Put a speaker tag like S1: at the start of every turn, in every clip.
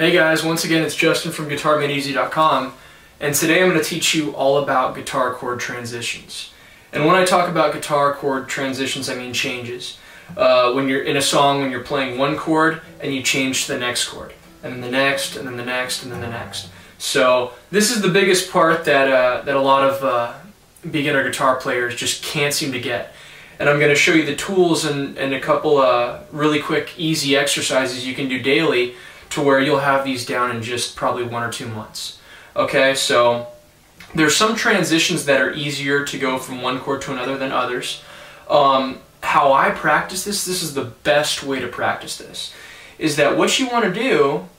S1: Hey guys, once again it's Justin from GuitarMadeEZ.com, and today I'm going to teach you all about guitar chord transitions. And when I talk about guitar chord transitions, I mean changes. When you're in a song, when you're playing one chord and you change to the next chord, and then the next, and then the next, and then the next. So this is the biggest part that a lot of beginner guitar players just can't seem to get. And I'm going to show you the tools and a couple really quick, easy exercises you can do daily to where you'll have these down in just probably 1 or 2 months. Okay, so there's some transitions that are easier to go from one chord to another than others. How I practice this is the best way to practice this, is that what you want to do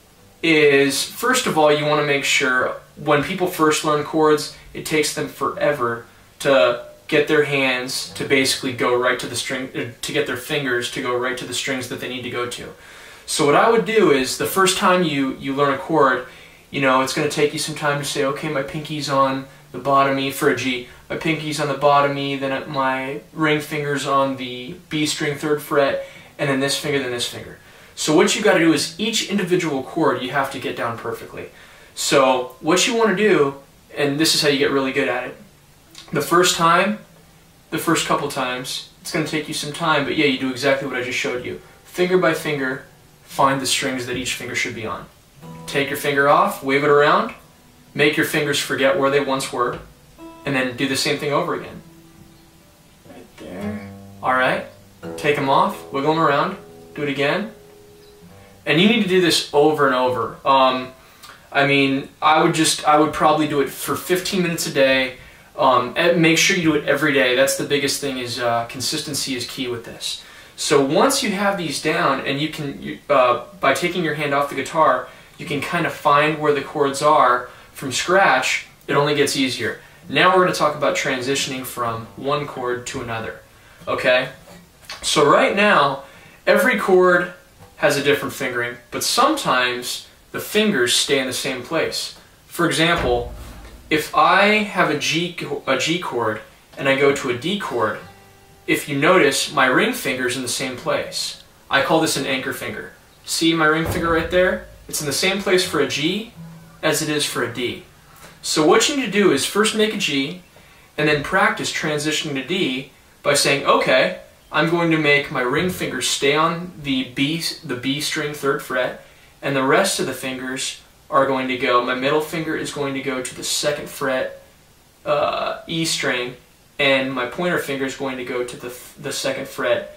S1: is, first of all, you want to make sure when people first learn chords, it takes them forever to get their hands to basically go right to the string, to get their fingers to go right to the strings that they need to go to. So what I would do is, the first time you learn a chord, you know, it's going to take you some time to say, okay, my pinky's on the bottom E for a G, my pinky's on the bottom E, then my ring finger's on the B string 3rd fret, and then this finger, then this finger. So what you got to do is each individual chord you have to get down perfectly. So what you want to do, and this is how you get really good at it, the first time, the first couple times, it's going to take you some time, but yeah, you do exactly what I just showed you. Finger by finger, find the strings that each finger should be on. Take your finger off, wave it around, make your fingers forget where they once were, and then do the same thing over again. Right there. Alright, take them off, wiggle them around, do it again. And you need to do this over and over. I mean, I would probably do it for 15 minutes a day. Make sure you do it every day. That's the biggest thing, is consistency is key with this. So once you have these down, and you can, by taking your hand off the guitar, you can kind of find where the chords are from scratch, it only gets easier. Now we're going to talk about transitioning from one chord to another. Okay? So right now, every chord has a different fingering, but sometimes the fingers stay in the same place. For example, if I have a G chord and I go to a D chord, if you notice, my ring finger's in the same place. I call this an anchor finger. See my ring finger right there? It's in the same place for a G as it is for a D. So what you need to do is first make a G, and then practice transitioning to D by saying, okay, I'm going to make my ring finger stay on the B string 3rd fret, and the rest of the fingers are going to go, my middle finger is going to go to the 2nd fret E string, and my pointer finger is going to go to the 2nd fret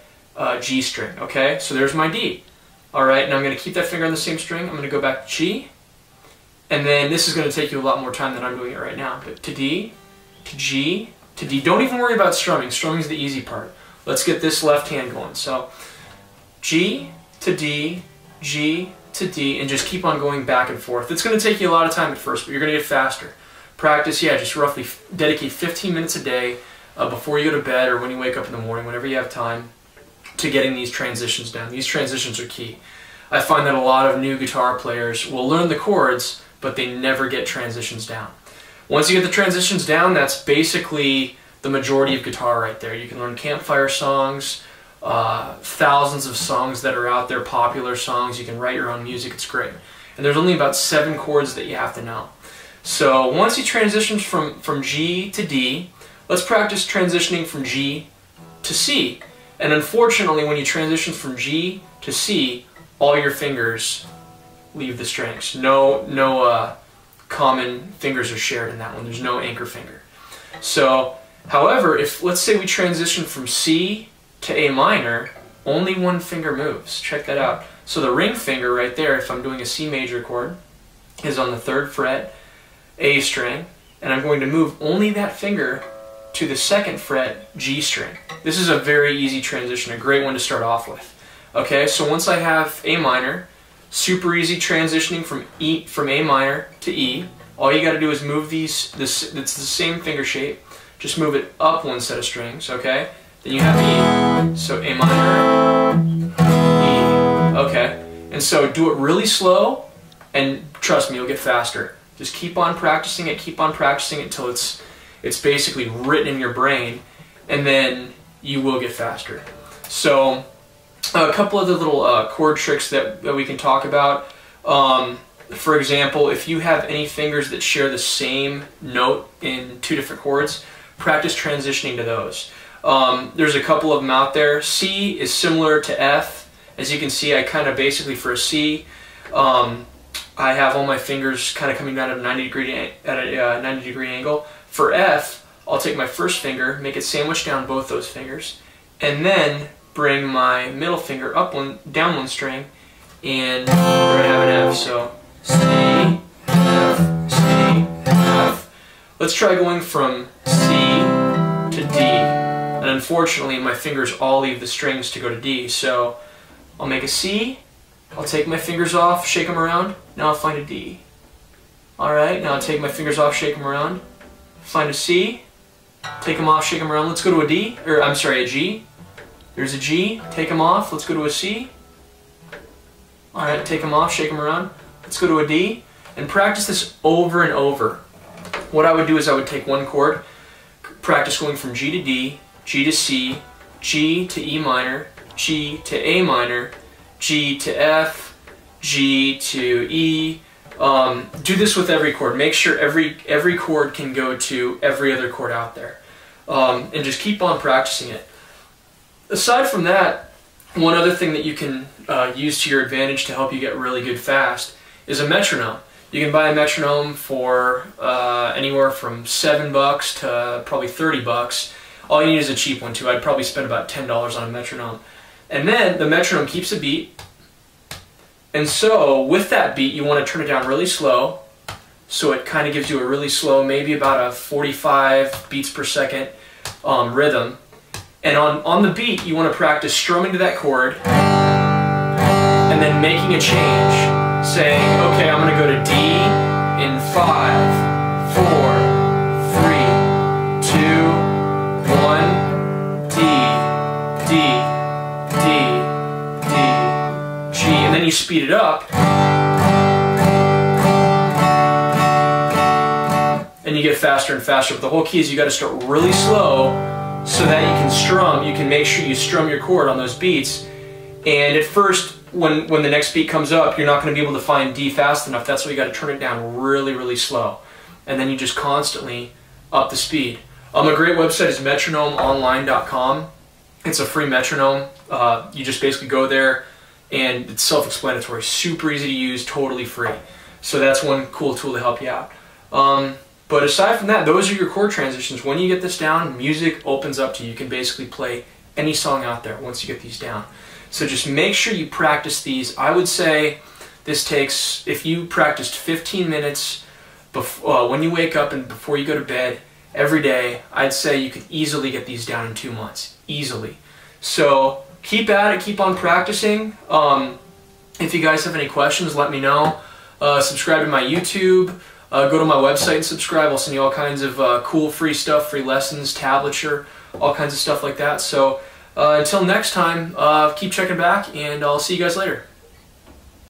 S1: G string. Okay, so there's my D. Alright, and I'm going to keep that finger on the same string. I'm going to go back to G, and then this is going to take you a lot more time than I'm doing it right now. But to D, to G, to D. Don't even worry about strumming. Strumming is the easy part. Let's get this left hand going. So G to D, G to D, and just keep on going back and forth. It's going to take you a lot of time at first, but you're going to get faster. Practice, yeah, just roughly dedicate 15 minutes a day before you go to bed or when you wake up in the morning, whenever you have time, to getting these transitions down. These transitions are key. I find that a lot of new guitar players will learn the chords, but they never get transitions down. Once you get the transitions down, that's basically the majority of guitar right there. You can learn campfire songs, thousands of songs that are out there, popular songs. You can write your own music. It's great. And there's only about 7 chords that you have to know. So once you transition from G to D, let's practice transitioning from G to C. And unfortunately, when you transition from G to C, all your fingers leave the strings. No common fingers are shared in that one. There's no anchor finger. So, however, if let's say we transition from C to A minor, only one finger moves. Check that out. So the ring finger right there, if I'm doing a C major chord, is on the 3rd fret A string, and I'm going to move only that finger to the 2nd fret G string. This is a very easy transition, a great one to start off with. Okay, so once I have A minor, super easy transitioning from A minor to E. All you got to do is move it's the same finger shape, just move it up one set of strings, okay? Then you have E, so A minor, E, okay? And so do it really slow, and trust me, you'll get faster. Just keep on practicing it until it's basically written in your brain, and then you will get faster. So a couple other little chord tricks that we can talk about. For example, if you have any fingers that share the same note in two different chords, practice transitioning to those. There's a couple of them out there. C is similar to F. As you can see, I kind of basically, for a C, I have all my fingers kind of coming down at a 90 degree angle. For F, I'll take my first finger, make it sandwich down both those fingers, and then bring my middle finger down one string, and we're going to have an F. So C, F, C, F. Let's try going from C to D. And unfortunately, my fingers all leave the strings to go to D. So I'll make a C, I'll take my fingers off, shake them around, now I'll find a D. Alright, now I'll take my fingers off, shake them around, find a C, take them off, shake them around, let's go to a D, or I'm sorry, a G. There's a G, take them off, let's go to a C. Alright, take them off, shake them around, let's go to a D, and practice this over and over. What I would do is I would take one chord, practice going from G to D, G to C, G to E minor, G to A minor, G to F, G to E. Do this with every chord. Make sure every chord can go to every other chord out there. And just keep on practicing it. Aside from that, one other thing that you can use to your advantage to help you get really good fast is a metronome. You can buy a metronome for anywhere from $7 to probably $30. All you need is a cheap one too. I'd probably spend about $10 on a metronome. And then the metronome keeps a beat. And so with that beat, you want to turn it down really slow. So it kind of gives you a really slow, maybe about a 45 beats per second rhythm. And on the beat, you want to practice strumming to that chord and then making a change, saying, okay, I'm going to go to D in 5, 4, 3, 2, 1, D, D, D, D, G, and then you speed it up, and you get faster and faster. But the whole key is you got to start really slow so that you can strum. You can make sure you strum your chord on those beats. And at first, when the next beat comes up, you're not going to be able to find D fast enough. That's why you got to turn it down really, really slow. And then you just constantly up the speed. A great website is MetronomeOnline.com. It's a free metronome. You just basically go there, and it's self-explanatory. Super easy to use, totally free. So that's one cool tool to help you out. But aside from that, those are your chord transitions. When you get this down, music opens up to you. You can basically play any song out there once you get these down. So just make sure you practice these. I would say this takes, if you practiced 15 minutes before, when you wake up and before you go to bed every day, I'd say you could easily get these down in 2 months. Easily. So keep at it, keep on practicing. If you guys have any questions, let me know. Subscribe to my YouTube. Go to my website and subscribe. I'll send you all kinds of cool free stuff, free lessons, tablature, all kinds of stuff like that. So until next time, keep checking back, and I'll see you guys later.